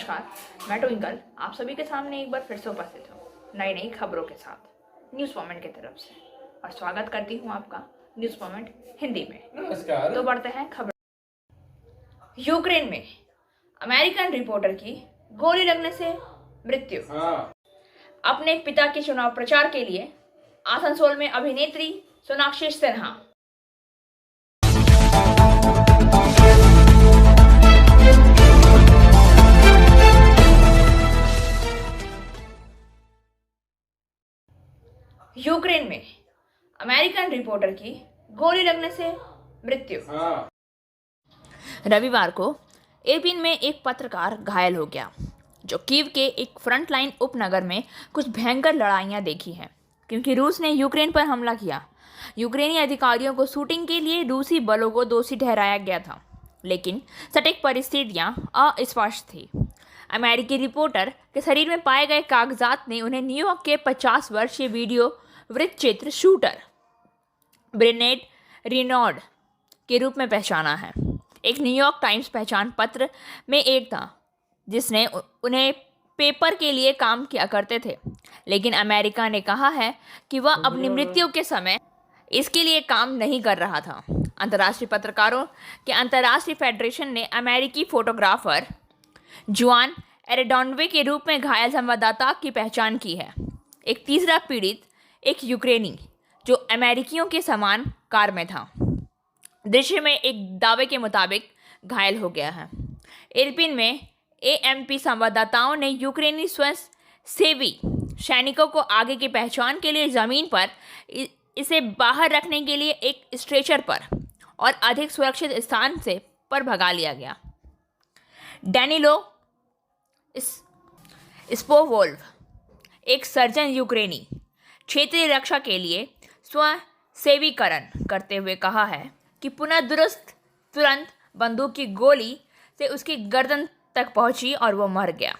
नमस्कार, मैं ट्विंकल आप सभी के सामने एक बार फिर से उपस्थित हूँ नई नई खबरों के साथ न्यूज़ मोमेंट की तरफ से। और स्वागत करती हूँ आपका न्यूज़ मोमेंट हिंदी में। नमस्कार। तो बढ़ते हैं खबर। यूक्रेन में अमेरिकन रिपोर्टर की गोली लगने से मृत्यु। अपने पिता के चुनाव प्रचार के लिए आसनसोल में अभिनेत्री सोनाक्षी सिन्हा। यूक्रेन में अमेरिकन रिपोर्टर की गोली लगने से मृत्यु। रविवार को इरपिन में एक पत्रकार घायल हो गया, जो कीव के एक फ्रंटलाइन उपनगर में कुछ भयंकर लड़ाइयां देखी हैं, क्योंकि रूस ने यूक्रेन पर हमला किया। यूक्रेनी अधिकारियों को शूटिंग के लिए रूसी बलों को दोषी ठहराया गया था, लेकिन सटीक परिस्थितियां अस्पष्ट थी। अमेरिकी रिपोर्टर के शरीर में पाए गए कागजात ने उन्हें न्यूयॉर्क के 50 वर्षीय वीडियो वृत्तचित्र शूटर ब्रेनेट रिनॉड के रूप में पहचाना है। एक न्यूयॉर्क टाइम्स पहचान पत्र में एक था जिसने उन्हें पेपर के लिए काम किया करते थे, लेकिन अमेरिका ने कहा है कि वह अपनी मृत्यु के समय इसके लिए काम नहीं कर रहा था। अंतर्राष्ट्रीय पत्रकारों के अंतर्राष्ट्रीय फेडरेशन ने अमेरिकी फोटोग्राफर जुआन एरेडोनवे के रूप में घायल संवाददाता की पहचान की है। एक तीसरा पीड़ित एक यूक्रेनी जो अमेरिकियों के समान कार में था, दृश्य में एक दावे के मुताबिक घायल हो गया है। इरपिन में एएमपी संवाददाताओं ने यूक्रेनी स्वयंसेवी सैनिकों को आगे की पहचान के लिए जमीन पर इसे बाहर रखने के लिए एक स्ट्रेचर पर और अधिक सुरक्षित स्थान से पर भगा लिया गया। डैनिलो स्पोवोल्व, एक सर्जन, यूक्रेनी क्षेत्रीय रक्षा के लिए स्वयंसेवीकरण करते हुए कहा है कि पुनः दुरुस्त तुरंत बंदूक की गोली से उसकी गर्दन तक पहुंची और वो मर गया।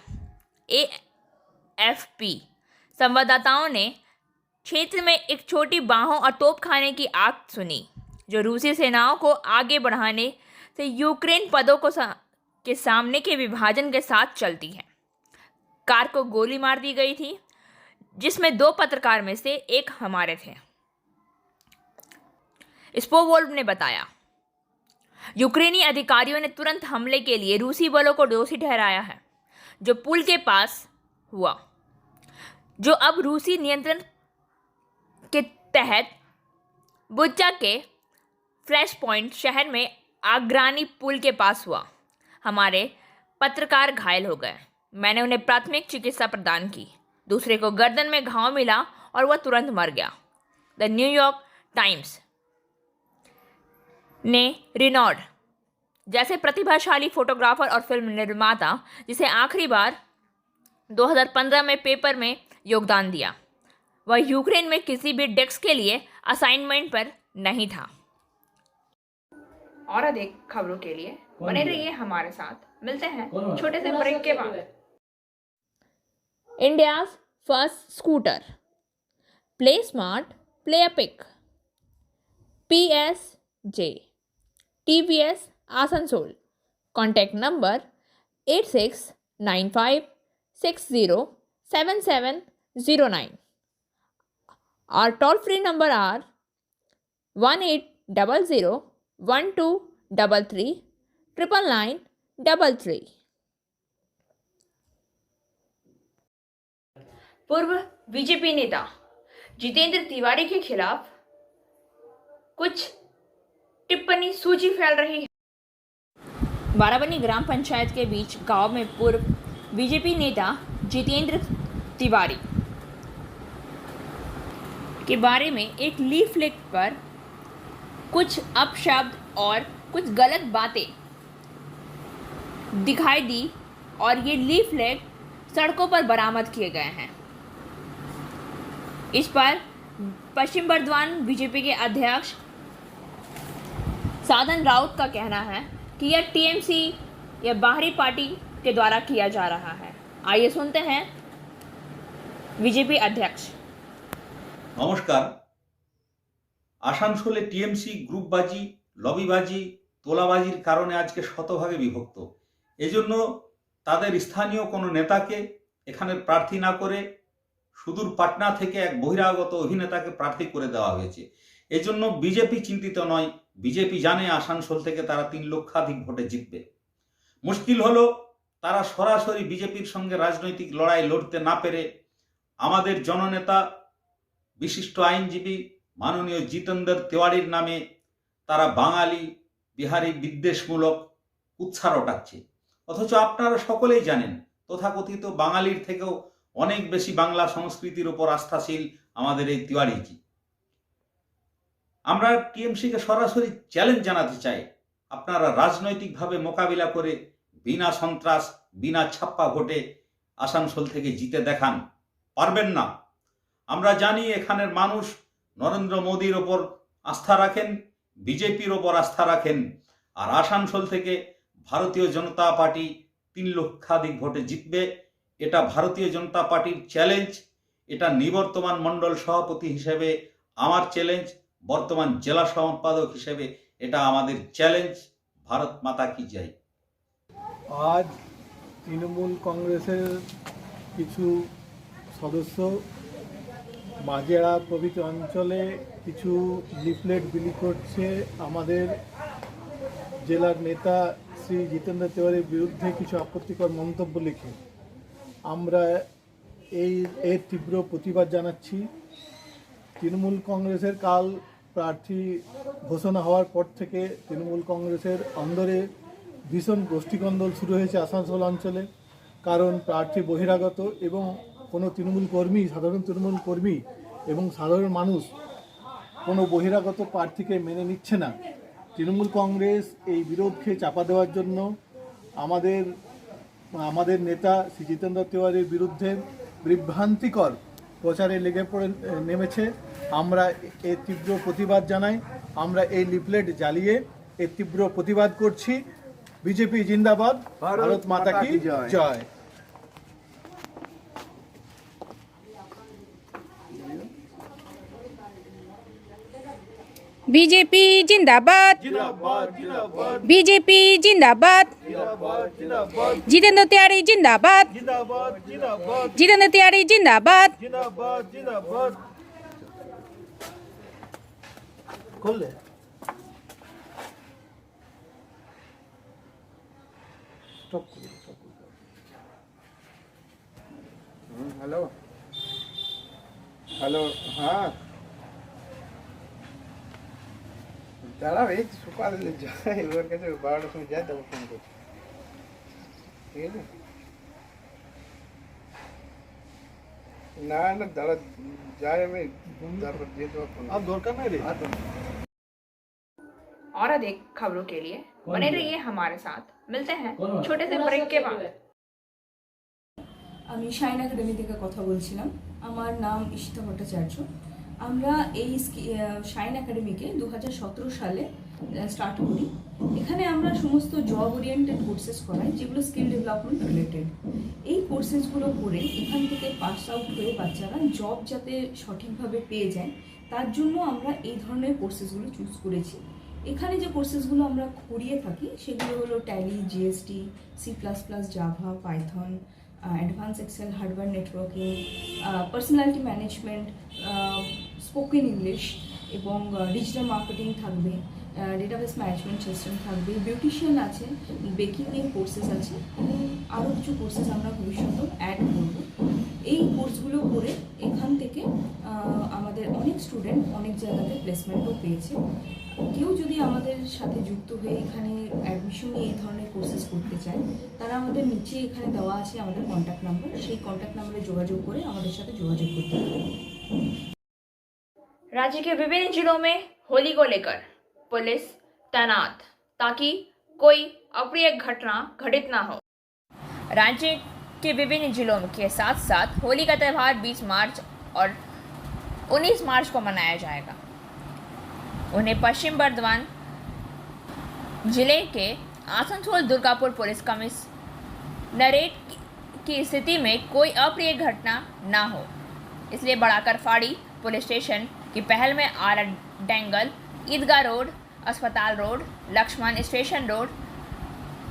एएफपी संवाददाताओं ने क्षेत्र में एक छोटी बाहों और तोपखाने की आग सुनी, जो रूसी सेनाओं को आगे बढ़ाने से यूक्रेन पदों के सामने के विभाजन के साथ चलती है। कार को गोली मार दी गई थी, जिसमें 2 पत्रकार में से एक हमारे थे, स्पोवोल्व ने बताया। यूक्रेनी अधिकारियों ने तुरंत हमले के लिए रूसी बलों को दोषी ठहराया है, जो पुल के पास हुआ, जो अब रूसी नियंत्रण के तहत बुच्चा के फ्लैश पॉइंट शहर में आग्रानी पुल के पास हुआ। हमारे पत्रकार घायल हो गए। मैंने उन्हें प्राथमिक चिकित्सा प्रदान की। दूसरे को गर्दन में घाव मिला और वह तुरंत मर गया। द न्यूयॉर्क टाइम्स ने रिनॉड जैसे प्रतिभाशाली फोटोग्राफर और फिल्म निर्माता, जिसे आखिरी बार 2015 में पेपर में योगदान दिया, वह यूक्रेन में किसी भी डेस्क के लिए असाइनमेंट पर नहीं था। और अधिक खबरों के लिए बने रहिए हमारे साथ। मिलते हैं छोटे से ब्रेक के बाद। India's first scooter, play smart play epic, PSJ TVS Asansol. Contact number 8695607709। Our toll-free number are 18001233 पूर्व बीजेपी नेता जितेंद्र तिवारी के खिलाफ कुछ टिप्पणी सूची फैल रही है। बाराबनी ग्राम पंचायत के बीच गांव में पूर्व बीजेपी नेता जितेंद्र तिवारी के बारे में एक लीफलेट पर कुछ अपशब्द और कुछ गलत बातें दिखाई दी और ये लीफलेट सड़कों पर बरामद किए गए हैं। इस पर पश्चिम बर्धमान बीजेपी के अध्यक्ष साधन राउत का कहना है कि यह टीएमसी या बाहरी पार्टी के द्वारा किया जा रहा है। आइए सुनते हैं बीजेपी अध्यक्ष। नमस्कार। आसानसोले टीएमसी ग्रुपबाजी, लबिबाजी, তোলাবাজির কারণে আজকে শতভাগে বিভক্ত। এজন্য তাদের স্থানীয় কোনো নেতাকে এখানে প্রার্থী না করে সুদূর পাটনা থেকে এক বহিরাগত অভিনেতাকে প্রার্থী করে দেওয়া হয়েছে। এজন্য বিজেপি চিন্তিত নয়। বিজেপি জানে আসানসোল থেকে তারা 3 লক্ষাধিক ভোটে জিতবে। মুশকিল হলো তারা সরাসরি বিজেপির সঙ্গে রাজনৈতিক লড়াই লড়তে না পেরে আমাদের জননেতা বিশিষ্ট আইনজীবী মাননীয় জিতেন্দ্র তেওয়ারির নামে তারা বাঙালি বিহারি বিদ্বেষমূলক উৎসাহ রটাচ্ছে। অথচ আপনারা সকলেই জানেন তথাকথিত বাঙালির থেকেও অনেক বেশি বাংলা সংস্কৃতির উপর আস্থাশীল আমাদের এই তিওয়ারিজি। আমরা টিএমসিকে সরাসরি চ্যালেঞ্জ জানাতে চাই, আপনারা রাজনৈতিকভাবে মোকাবিলা করে বিনা সন্ত্রাস বিনা ছাপ্পা ভোটে আসানসোল থেকে জিতে দেখান। পারবেন না। আমরা জানি এখানের মানুষ নরেন্দ্র মোদীর ওপর আস্থা রাখেন, বিজেপির ওপর আস্থা রাখেন, আর আসানসোল থেকে ভারতীয় জনতা পার্টি 3 লক্ষাধিক ভোটে জিতবে। এটা ভারতীয় জনতা পার্টির চ্যালেঞ্জ। এটা নিবর্তমান মণ্ডল সভাপতি হিসেবে আমার চ্যালেঞ্জ, বর্তমান জেলা সম্পাদক হিসেবে এটা আমাদের চ্যালেঞ্জ। ভারত মাতা কি জয়। আজ তৃণমূল কংগ্রেসের কিছু সদস্য মাজেরা প্রভৃতি অঞ্চলে কিছু লিফলেট বিলি করছে আমাদের জেলার নেতা শ্রী জিতেন্দ্র তেওয়ারির বিরুদ্ধে কিছু আপত্তিকর মন্তব্য লিখে। আমরা এর তীব্র প্রতিবাদ জানাচ্ছি। তৃণমূল কংগ্রেসের কাল প্রার্থী ঘোষণা হওয়ার পর থেকে তৃণমূল কংগ্রেসের অন্দরে ভীষণ গোষ্ঠীকন্দল শুরু হয়েছে আসানসোল অঞ্চলে। কারণ প্রার্থী বহিরাগত এবং কোনো তৃণমূল কর্মী, সাধারণ তৃণমূল কর্মী এবং সাধারণ মানুষ কোনো বহিরাগত প্রার্থীকে মেনে নিচ্ছে না। তৃণমূল কংগ্রেস এই বিরোধকে চাপা দেওয়ার জন্য আমাদের নেতা শ্রী জিতেন্দ্র তেওয়ারির বিরুদ্ধে বিভ্রান্তিকর প্রচারে নেমেছে। আমরা এর তীব্র প্রতিবাদ জানাই। আমরা এই লিফলেট জ্বালিয়ে এর তীব্র প্রতিবাদ করছি। বিজেপি জিন্দাবাদ, ভারত মাতা কি জয়। बीजेपी जिंदाबाद, बीजेपी जिंदाबाद, जितेंद्र त्यारी जिंदाबाद, जितेंद्र त्यारी जिंदाबाद। हेलो हेलो, हाँ দাঁড়াও, এই সকালে যাই ওর কাছে 12টার সময় যাই, তারপর ফোন করছি, ঠিক আছে? না না দাঁড়া, যাই আমি, তারপর দিয়ে দেবো ফোন। আর দরকার নাই রে। और अधिक खबरों के लिए बने रहिए हमारे साथ। मिलते हैं छोटे से ब्रेक के बाद। আমি শাইন একাডেমি থেকে কথা বলছিলাম। আমার নাম ঈশিতা ভট্টাচার্য। আমরা এই শাইন একাডেমিকে 2017 সালে স্টার্ট করি। এখানে আমরা সমস্ত জব ওরিয়েন্টেড কোর্সেস করাই, যেগুলো স্কিল ডেভেলপমেন্ট রিলেটেড। এই কোর্সেসগুলো করে এখান থেকে পাস আউট হয়ে বাচ্চারা জব যাতে সঠিকভাবে পেয়ে যায়, তার জন্য আমরা এই ধরনের কোর্সেসগুলো চুজ করেছি। এখানে যে কোর্সেসগুলো আমরা করিয়ে থাকি সেগুলো হলো Tally, GST, C++, Java, Python, advance Excel, hardware networking, personality management, spoken English এবং ডিজিটাল মার্কেটিং থাকবে, ডেটাবেস ম্যানেজমেন্ট সিস্টেম থাকবে, বিউটিশিয়ান আছে, বেকিংয়ের কোর্সেস আছে এবং আরও কিছু কোর্সেস আমরা ভবিষ্যতেও অ্যাড করব। এই কোর্সগুলো করে এখান থেকে আমাদের অনেক স্টুডেন্ট অনেক জায়গাতে প্লেসমেন্টও পেয়েছে। কেউ যদি আমাদের সাথে যুক্ত হয়ে এখানে অ্যাডমিশন নিয়ে এই ধরনের কোর্সেস করতে চায়, তারা আমাদের নিচে এখানে দেওয়া আছে আমাদের কন্ট্যাক্ট নাম্বার, সেই কন্ট্যাক্ট নাম্বারে যোগাযোগ করে আমাদের সাথে যোগাযোগ করতে পারে। राज्य के विभिन्न जिलों में होली को लेकर पुलिस तैनात ताकि कोई अप्रिय घटना घटित ना हो। राज्य के विभिन्न जिलों के साथ साथ होली का त्यौहार 20 मार्च और 19 मार्च को मनाया जाएगा। उन्हें पश्चिम बर्धमान जिले के आसनसोल दुर्गापुर पुलिस कमिश्नरेट की स्थिति में कोई अप्रिय घटना ना हो, इसलिए बढ़ाकर फाड़ी पुलिस स्टेशन की पहल में आरा डेंगल, ईदगाह रोड, अस्पताल रोड, लक्ष्मण स्टेशन रोड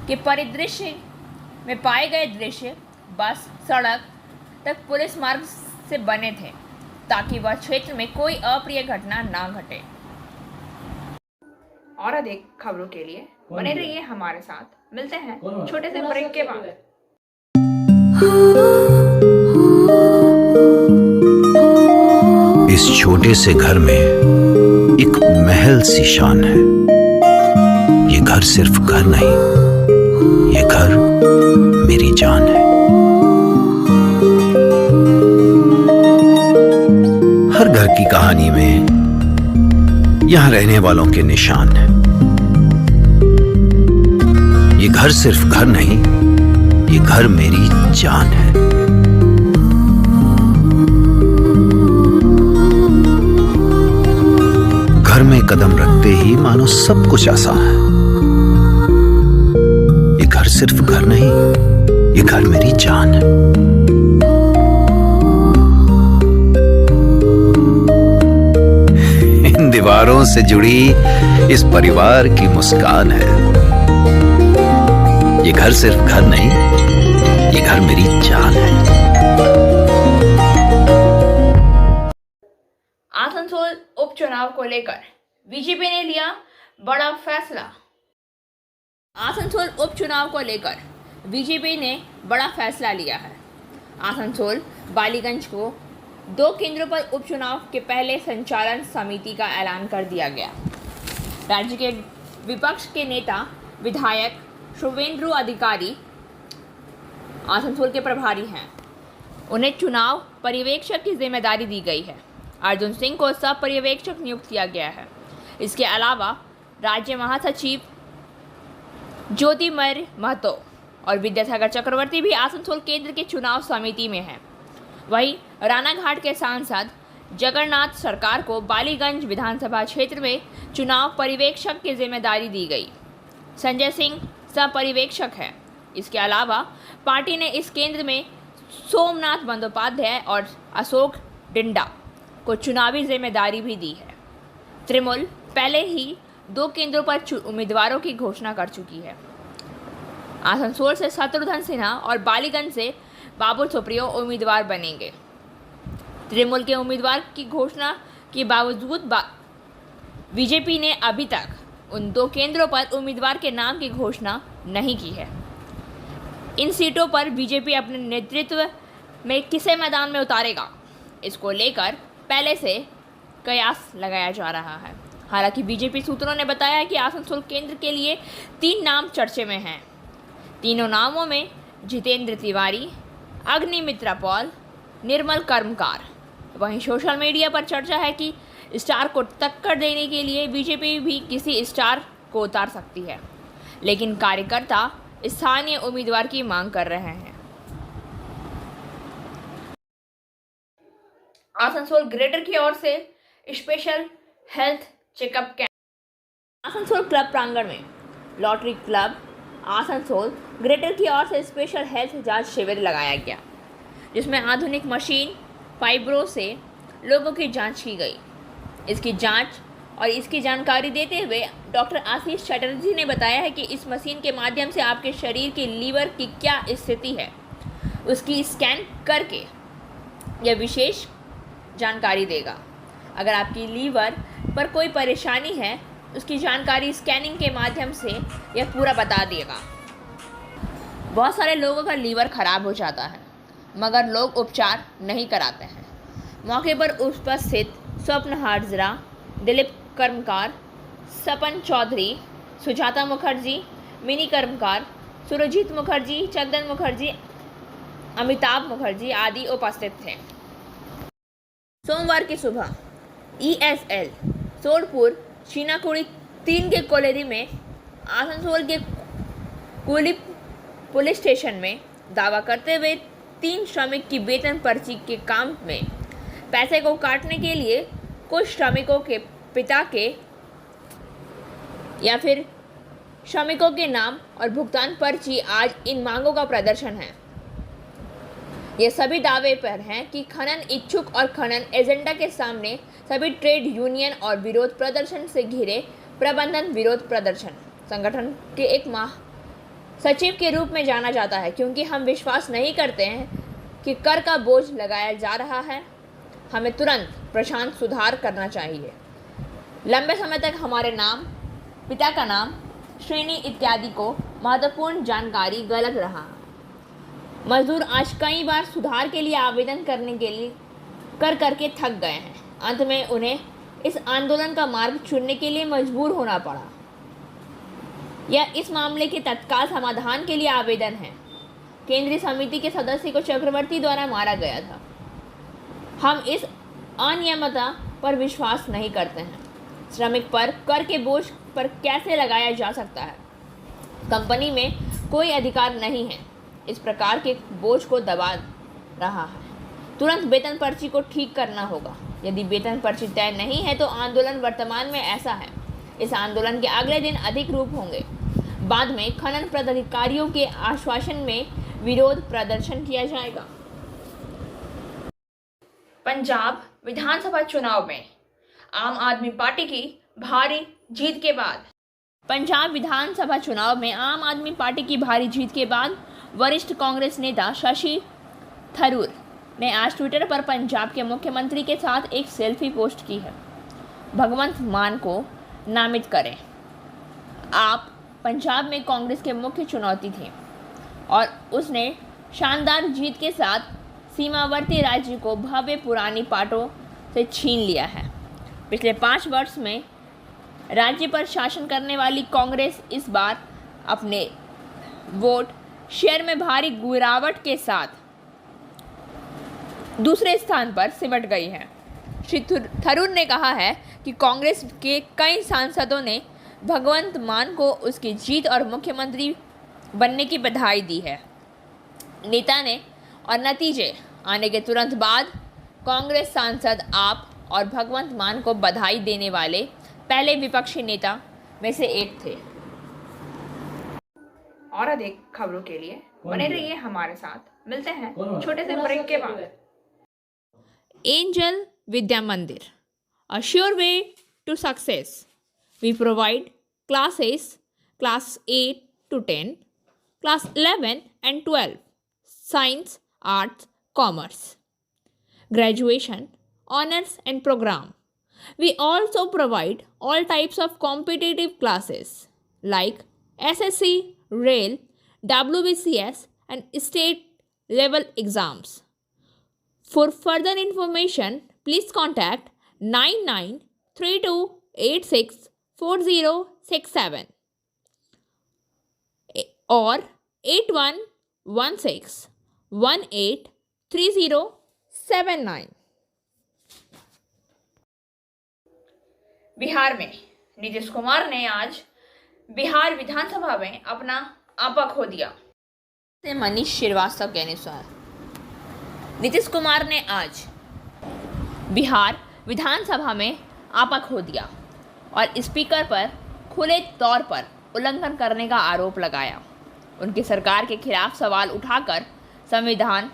के परिदृश्य में पाए गए दृश्य बस सड़क तक पुलिस मार्ग से बने थे ताकि वह क्षेत्र में कोई अप्रिय घटना ना घटे। और अधिक खबरों के लिए बने रहिए हमारे साथ। मिलते हैं छोटे से ब्रेक के बाद। इस छोटे से घर में एक महल सी शान है। ये घर सिर्फ घर नहीं, ये घर मेरी जान है। हर घर की कहानी में यहां रहने वालों के निशान हैं। ये घर सिर्फ घर नहीं, ये घर मेरी जान है। घर में कदम रखते ही मानो सब कुछ आसान है। ये घर सिर्फ घर नहीं, ये घर मेरी जान है। इन दीवारों से जुड़ी इस परिवार की मुस्कान है। ये घर सिर्फ घर नहीं, ये घर मेरी जान है। आसनसोल उपचुनाव को लेकर बीजेपी ने लिया बड़ा फैसला। आसनसोल उपचुनाव को लेकर बीजेपी ने बड़ा फैसला लिया है। आसनसोल बालीगंज को 2 केंद्रों पर उपचुनाव के पहले संचालन समिति का ऐलान कर दिया गया। राज्य के विपक्ष के नेता विधायक शुभेंदु अधिकारी आसनसोल के प्रभारी हैं। उन्हें चुनाव पर्यवेक्षक की जिम्मेदारी दी गई है। अर्जुन सिंह को सब पर्यवेक्षक नियुक्त किया गया है। इसके अलावा राज्य महासचिव ज्योतिमय महतो और विद्यासागर चक्रवर्ती भी आसनसोल केंद्र के चुनाव समिति में हैं। वहीं रानाघाट के सांसद जगन्नाथ सरकार को बालीगंज विधानसभा क्षेत्र में चुनाव पर्यवेक्षक की जिम्मेदारी दी गई। संजय सिंह सब पर्यवेक्षक है। इसके अलावा पार्टी ने इस केंद्र में सोमनाथ बंदोपाध्याय और अशोक डिंडा को चुनावी जिम्मेदारी भी दी है। तृणमूल पहले ही 2 केंद्रों पर उम्मीदवारों की घोषणा कर चुकी है। आसनसोल से शत्रुघ्न सिन्हा और बालीगंज से बाबुल सुप्रियो उम्मीदवार बनेंगे। तृणमूल के उम्मीदवार की घोषणा के बावजूद बीजेपी ने अभी तक उन 2 केंद्रों पर उम्मीदवार के नाम की घोषणा नहीं की है। इन सीटों पर बीजेपी अपने नेतृत्व में किसे मैदान में उतारेगा, इसको लेकर पहले से कयास लगाया जा रहा है। हालांकि बीजेपी सूत्रों ने बताया कि आसनसोल केंद्र के लिए 3 नाम चर्चे में हैं। तीनों नामों में जितेंद्र तिवारी, अग्निमित्रा पॉल, निर्मल कर्मकार। वहीं सोशल मीडिया पर चर्चा है कि स्टार को टक्कर देने के लिए बीजेपी भी किसी स्टार को उतार सकती है, लेकिन कार्यकर्ता स्थानीय उम्मीदवार की मांग कर रहे हैं। आसनसोल ग्रेटर की ओर से special health checkup camp. Asansol club प्रांगण में लॉटरी क्लब आसनसोल ग्रेटर की ओर से स्पेशल हेल्थ जांच शिविर लगाया गया, जिसमें आधुनिक मशीन फाइब्रो से लोगों की जांच की गई। इसकी जांच और इसकी जानकारी देते हुए डॉक्टर आशीष चटर्जी ने बताया है कि इस मशीन के माध्यम से आपके शरीर के लीवर की क्या स्थिति है, उसकी स्कैन करके यह विशेष जानकारी देगा। अगर आपकी लीवर पर कोई परेशानी है, उसकी जानकारी स्कैनिंग के माध्यम से यह पूरा बता देगा। बहुत सारे लोगों का लीवर खराब हो जाता है, मगर लोग उपचार नहीं कराते हैं। मौके पर उपस्थित स्वप्न हाजरा, दिलीप कर्मकार, सपन चौधरी, सुजाता मुखर्जी, मिनी कर्मकार, सुरजीत मुखर्जी, चंदन मुखर्जी, अमिताभ मुखर्जी आदि उपस्थित थे। सोमवार की सुबह ESL सोलपुर शीनाकुड़ी 3 के कॉलोनी में आसनसोल के कुली पुलिस स्टेशन में दावा करते हुए 3 श्रमिक की वेतन पर्ची के काम में पैसे को काटने के लिए कुछ श्रमिकों के पिता के या फिर श्रमिकों के नाम और भुगतान पर्ची आज इन मांगों का प्रदर्शन है। ये सभी दावे पर हैं कि खनन इच्छुक और खनन एजेंडा के सामने सभी ट्रेड यूनियन और विरोध प्रदर्शन से घिरे प्रबंधन विरोध प्रदर्शन संगठन के एक माह सचिव के रूप में जाना जाता है, क्योंकि हम विश्वास नहीं करते हैं कि कर का बोझ लगाया जा रहा है। हमें तुरंत प्रशांत सुधार करना चाहिए। लंबे समय तक हमारे नाम, पिता का नाम, श्रेणी इत्यादि को महत्वपूर्ण जानकारी गलत रहा। मजदूर आज कई बार सुधार के लिए आवेदन करने के लिए करके थक गए हैं। अंत में उन्हें इस आंदोलन का मार्ग चुनने के लिए मजबूर होना पड़ा। यह इस मामले के तत्काल समाधान के लिए आवेदन है। केंद्रीय समिति के सदस्य को चक्रवर्ती द्वारा मारा गया था। हम इस अनियमितता पर विश्वास नहीं करते हैं। श्रमिक पर कर के बोझ पर कैसे लगाया जा सकता है? कंपनी में कोई अधिकार नहीं है इस प्रकार के बोझ को दबा रहा है। तुरंत वेतन पर्ची को ठीक करना होगा। यदि वेतन पर्ची तय नहीं है तो आंदोलन वर्तमान में ऐसा है। इस आंदोलन के अगले दिन अधिक रूप होंगे। बाद में खनन पदाधिकारियों के आश्वासन में विरोध प्रदर्शन किया जाएगा। पंजाब विधानसभा चुनाव में आम आदमी पार्टी की भारी जीत के बाद पंजाब विधानसभा चुनाव में आम आदमी पार्टी की भारी जीत के बाद वरिष्ठ कांग्रेस नेता शशि थरूर ने आज ट्विटर पर पंजाब के मुख्यमंत्री के साथ एक सेल्फी पोस्ट की है। भगवंत मान को नामित करें। आप पंजाब में कांग्रेस के मुख्य चुनौती थे और उसने शानदार जीत के साथ सीमावर्ती राज्य को भव्य पुरानी पाटों से छीन लिया है। पिछले 5 वर्ष में राज्य पर शासन करने वाली कांग्रेस इस बार अपने वोट शेयर में भारी गिरावट के साथ दूसरे स्थान पर सिमट गई है। श्री थरूर ने कहा है कि कांग्रेस के कई सांसदों ने भगवंत मान को उसकी जीत और मुख्यमंत्री बनने की बधाई दी है। नेता ने और नतीजे आने के तुरंत बाद कांग्रेस सांसद आप और भगवंत मान को बधाई देने वाले पहले विपक्षी नेता में से एक थे। और अधिक खबरों के लिए बने रहिए हमारे साथ। मिलते हैं छोटे से ब्रेक के बाद। एंजल विद्या मंदिर, a sure way to success. We provide classes class 8 to 10, class 11 and 12, science, arts, commerce, graduation, honors and program. We also provide all types of competitive classes like SSC, Rail, WBCS and state level exams. For further information, please contact 9932864067 or 8116183079. Bihar में नीतीश कुमार ने आज बिहार विधानसभा में अपना आपा खो दिया। मनीष श्रीवास्तव के अनुसार नीतीश कुमार ने आज बिहार विधानसभा में आपा खो दिया और स्पीकर पर खुले तौर पर उल्लंघन करने का आरोप लगाया। उनकी सरकार के खिलाफ सवाल उठाकर संविधान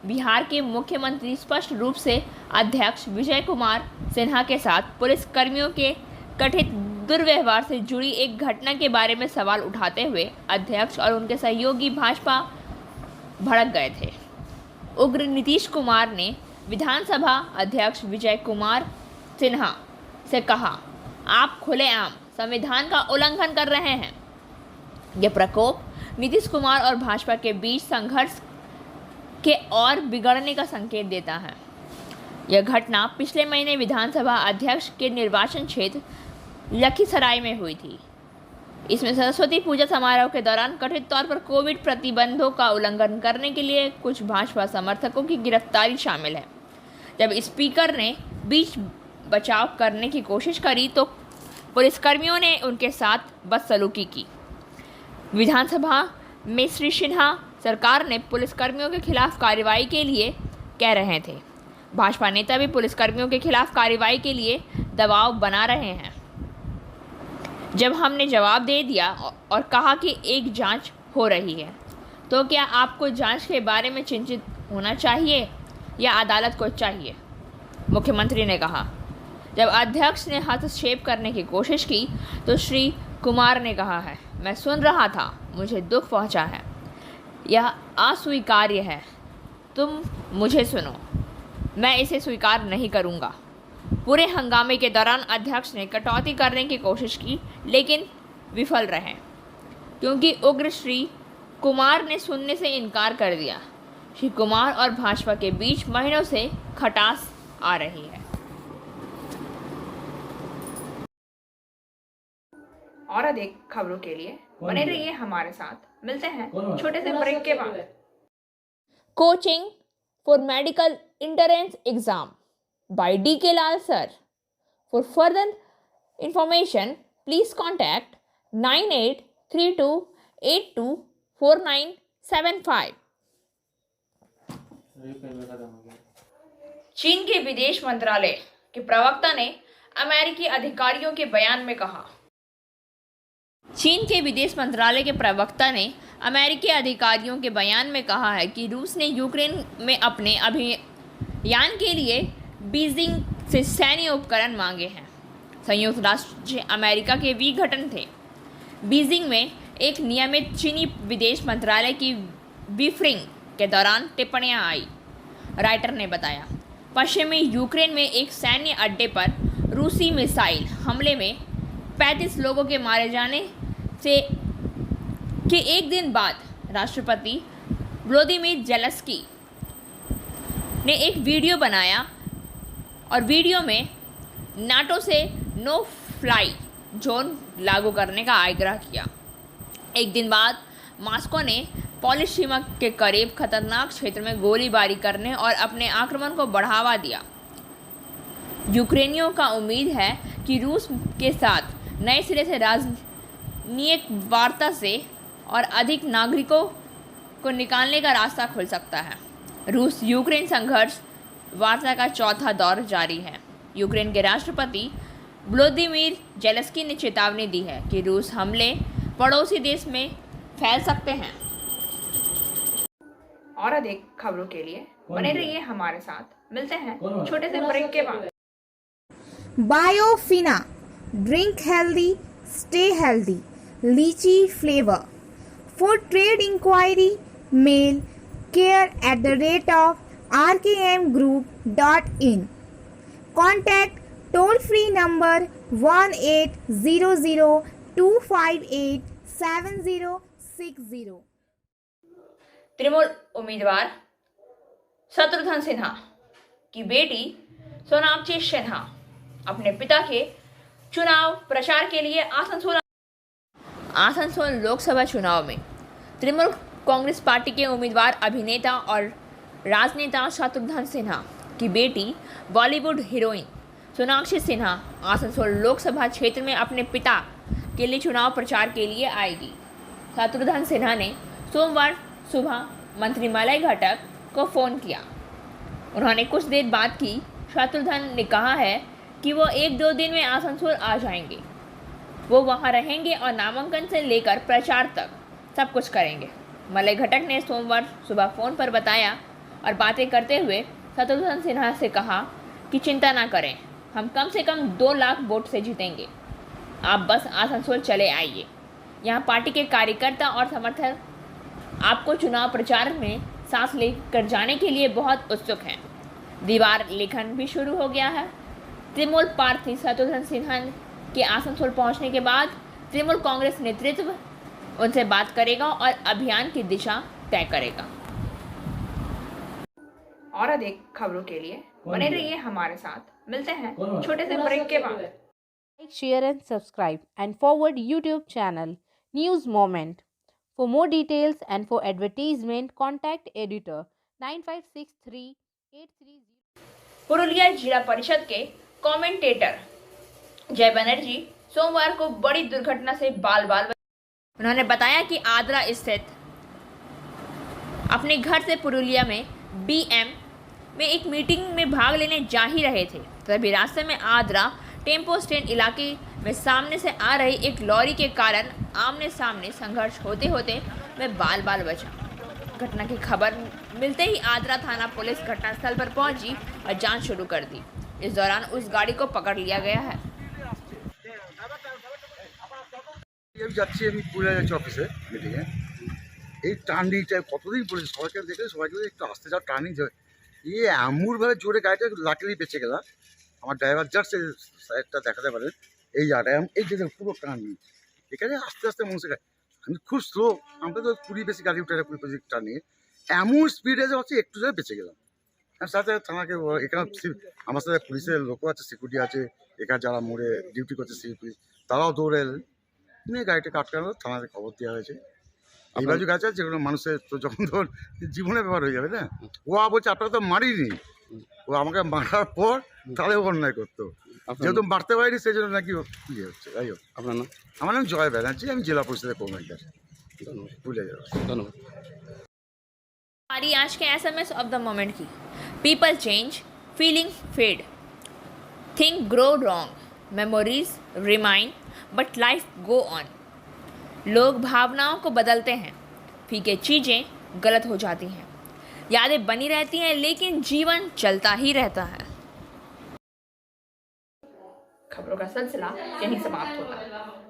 बिहार के मुख्यमंत्री स्पष्ट रूप से अध्यक्ष विजय कुमार सिन्हा के साथ पुलिसकर्मियों के कथित दुर्व्यवहार से जुड़ी एक घटना के बारे में सवाल उठाते हुए अध्यक्ष और उनके सहयोगी भाजपा भड़क गए थे। उग्र नीतीश कुमार ने विधानसभा अध्यक्ष विजय कुमार सिन्हा से कहा, आप खुलेआम संविधान का उल्लंघन कर रहे हैं। यह प्रकोप नीतीश कुमार और भाजपा के बीच संघर्ष के और बिगड़ने का संकेत देता है। यह घटना पिछले महीने विधानसभा अध्यक्ष के निर्वाचन क्षेत्र लखीसराय में हुई थी। इसमें सरस्वती पूजा समारोह के दौरान कथित तौर पर कोविड प्रतिबंधों का उल्लंघन करने के लिए कुछ भाजपा समर्थकों की गिरफ्तारी शामिल है। जब स्पीकर ने बीच बचाव करने की कोशिश करी तो पुलिसकर्मियों ने उनके साथ बदसलूकी की। विधानसभा में श्री सिन्हा सरकार ने पुलिसकर्मियों के खिलाफ कार्रवाई के लिए कह रहे थे। भाजपा नेता भी पुलिसकर्मियों के खिलाफ कार्रवाई के लिए दबाव बना रहे हैं। जब हमने जवाब दे दिया और कहा कि एक जांच हो रही है, तो क्या आपको जांच के बारे में चिंतित होना चाहिए या अदालत को चाहिए? मुख्यमंत्री ने कहा। जब अध्यक्ष ने हस्तक्षेप करने की कोशिश की तो श्री कुमार ने कहा है, मैं सुन रहा था, मुझे दुख पहुंचा है। यह अस्वीकार्य है। तुम मुझे सुनो, मैं इसे स्वीकार नहीं करूंगा। पूरे हंगामे के दौरान अध्यक्ष ने कटौती करने की कोशिश की, लेकिन विफल रहे, क्योंकि उग्र श्री कुमार ने सुनने से इनकार कर दिया। श्री कुमार और भाजपा के बीच महीनों से खटास आ रही है। और अधिक खबरों के लिए बने रहिए हमारे साथ। मिलते हैं छोटे से ब्रेक के बाद। Coaching for medical entrance exam by D.K. Lal sir. For further information, please contact 9832824975. चीन के विदेश मंत्रालय के प्रवक्ता ने अमेरिकी अधिकारियों के बयान में कहा। चीन के विदेश मंत्रालय के प्रवक्ता ने अमेरिकी अधिकारियों के बयान में कहा है कि रूस ने यूक्रेन में अपने अभियान के लिए बीजिंग से सैन्य उपकरण मांगे हैं। संयुक्त राष्ट्र अमेरिका के विघटन थे। बीजिंग में एक नियमित चीनी विदेश मंत्रालय की ब्रीफिंग के दौरान टिप्पणियां आई, राइटर ने बताया। पश्चिमी यूक्रेन में एक सैन्य अड्डे पर रूसी मिसाइल हमले में 35 लोगों के मारे जाने से के एक दिन बाद राष्ट्रपति व्लादिमीर ज़ेलेंस्की ने एक वीडियो बनाया और वीडियो में नाटो से नो फ्लाई जोन लागू करने का आग्रह किया। एक दिन बाद मॉस्को ने पोलिश सीमा के करीब खतरनाक क्षेत्र में गोलीबारी करने और अपने आक्रमण को बढ़ावा दिया। यूक्रेनियों का उम्मीद है कि रूस के साथ नए सिरे से राजनीतिक वार्ता से और अधिक नागरिकों को निकालने का रास्ता खुल सकता है। रूस यूक्रेन संघर्ष वार्ता का चौथा दौर जारी है। यूक्रेन के राष्ट्रपति व्लादिमीर ज़ेलेंस्की ने चेतावनी दी है कि रूस हमले पड़ोसी देश में फैल सकते हैं। और अधिक खबरों के लिए बने रहिए हमारे साथ। मिलते हैं छोटे से ब्रेक के बाद। Biofina, drink healthy, stay healthy. Lychee flavor. For trade inquiry, mail care@rkmgroup.in. Contact toll free number 1800-258-7060. Trinamool उम्मीदवार शत्रुघ्न सिन्हा की बेटी सोनाक्षी सिन्हा अपने पिता के चुनाव प्रचार के लिए आसनसोल लोकसभा चुनाव में तृणमूल कांग्रेस पार्टी के उम्मीदवार अभिनेता और राजनेता शत्रुघ्न सिन्हा की बेटी बॉलीवुड हीरोइन सोनाक्षी सिन्हा आसनसोल लोकसभा क्षेत्र में अपने पिता के लिए चुनाव प्रचार के लिए आएगी। शत्रुघ्न सिन्हा ने सोमवार सुबह मंत्री मलय घटक को फ़ोन किया। उन्होंने कुछ देर बात की। शत्रुघ्न ने कहा है कि वो 1-2 दिन में आसनसोल आ जाएंगे। वो वहाँ रहेंगे और नामांकन से लेकर प्रचार तक सब कुछ करेंगे। मलय घटक ने सोमवार सुबह फ़ोन पर बताया और बातें करते हुए शत्रुघ्न सिन्हा से कहा कि चिंता ना करें, हम कम से कम 2 लाख वोट से जीतेंगे। आप बस आसनसोल चले आइए। यहाँ पार्टी के कार्यकर्ता और समर्थक आपको चुनाव प्रचार में सांस लेकर जाने के लिए बहुत उत्सुक हैं। दीवार लेखन भी शुरू हो गया है। तृणमूल प्रार्थी शत्रुघ्न सिन्हा के आसनसोल पहुंचने के बाद तृणमूल कांग्रेस नेतृत्व उनसे बात करेगा और अभियान की दिशा तय करेगा। और अधिक खबरों के लिए बने रहिए हमारे साथ। मिलते हैं छोटे से ब्रेक के बाद। Like, share and subscribe and forward YouTube channel News Moment. For more details and for advertisement, contact editor 956383. Purulia जिला परिषद के कमेंटेटर जय बनर्जी सोमवार को बड़ी दुर्घटना से बाल उन्होंने बताया कि आद्रा स्थित अपने घर से पुरुलिया में BM में एक मीटिंग में भाग लेने जा ही रहे थे, तभी रास्ते में आद्रा टेम्पो स्टैंड इलाके में सामने से आ रही एक लॉरी के कारण आमने सामने संघर्ष होते होते वे बाल बचा। घटना की खबर मिलते ही आद्रा थाना पुलिस घटनास्थल पर पहुंची और जांच शुरू कर दी। इस दौरान उस गाड़ी को पकड़ लिया गया है। আমি যাচ্ছি, আমি পুরুলিয়া যাচ্ছি অফিসে মিটিংয়ে। এই টার্নিংটা কতদিন বলেছি সবাইকে, দেখে সবাইকে একটু আসতে যাওয়া টার্নিং এমনভাবে জোরে গাড়িটা লাকিলি বেঁচে গেলাম। আমার ড্রাইভার যাচ্ছে সাইডটা দেখাতে পারে, এই জায়গাটা এই যে পুরো টার্নিং, এখানে আস্তে আস্তে মানুষের গাড়ি, আমি খুব স্লো, আমরা তো 20 বেশি গাড়ি উঠে 20 টার্নিংয়ে এমন স্পিডে যাচ্ছে, একটু যাই বেঁচে গেলাম। আর সাথে থানাকে এখানে আমার সাথে পুলিশের লোকও আছে, সিকিউরিটি আছে, এখানে যারা মোড়ে ডিউটি করছে সিকিউরিটি, তারাও দৌড়ে এলেন, নিয়ে গাড়িটাকে আটকানো, থানাতে খবর দেওয়া হয়েছে। এই বাজু গাছ আছে যেগুলো মানুষের তো যখন ধর জীবনের ব্যাপার হয়ে যাবে না, ও বলছে আপনারা তো মারিনি, ও আমাকে মারার পর তাহলে অন্যায় করতো, যেহেতু মারতে পারিনি সেই জন্য নাকি ইয়ে হচ্ছে। যাই হোক, আপনার নাম? আমার নাম জয় ব্যানার্জি, আমি জেলা পরিষদের কর্মচারী। ভুলে যাবো, ধন্যবাদ। हमारी आज के SMS ऑफ द मोमेंट की। People change, feeling fade, think grow wrong, memories remind, but life go on. लोग भावनाओं को बदलते हैं, फीके चीज़ें गलत हो जाती हैं, यादें बनी रहती हैं, लेकिन जीवन चलता ही रहता है। खबरों का सिलसिला यहीं समाप्त होता है।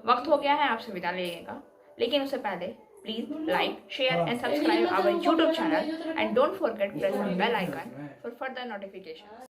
वक्त हो गया है आपसे विदा लेने का, लेकिन उससे पहले please like, share and subscribe our YouTube channel and don't forget press the bell icon for further notifications.